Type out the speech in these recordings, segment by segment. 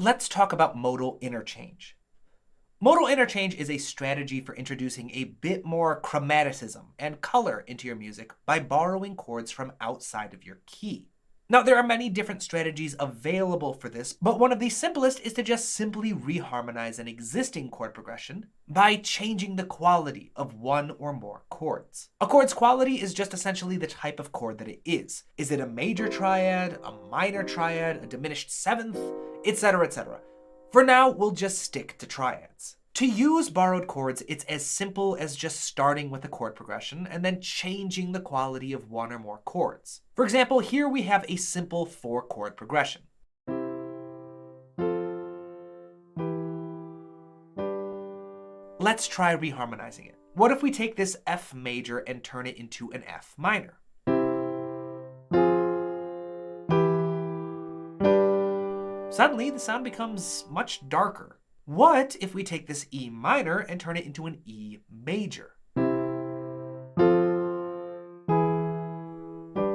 Let's talk about modal interchange. Modal interchange is a strategy for introducing a bit more chromaticism and color into your music by borrowing chords from outside of your key. Now, there are many different strategies available for this, but one of the simplest is to just simply reharmonize an existing chord progression by changing the quality of one or more chords. A chord's quality is just essentially the type of chord that it is. Is it a major triad, a minor triad, a diminished seventh, etc., etc.? For now, we'll just stick to triads. To use borrowed chords, it's as simple as just starting with a chord progression and then changing the quality of one or more chords. For example, here we have a simple 4-chord progression. Let's try reharmonizing it. What if we take this F major and turn it into an F minor? Suddenly, the sound becomes much darker. What if we take this E minor and turn it into an E major?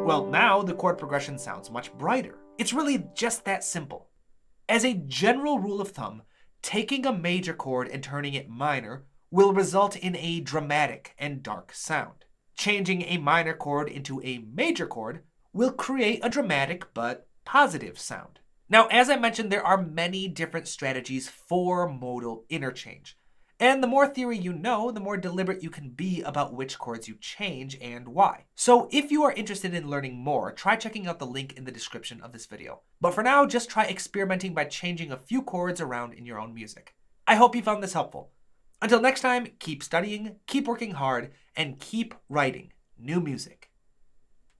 Well, now the chord progression sounds much brighter. It's really just that simple. As a general rule of thumb, taking a major chord and turning it minor will result in a dramatic and dark sound. Changing a minor chord into a major chord will create a dramatic but positive sound. Now, as I mentioned, there are many different strategies for modal interchange. And the more theory you know, the more deliberate you can be about which chords you change and why. So if you are interested in learning more, try checking out the link in the description of this video. But for now, just try experimenting by changing a few chords around in your own music. I hope you found this helpful. Until next time, keep studying, keep working hard, and keep writing new music.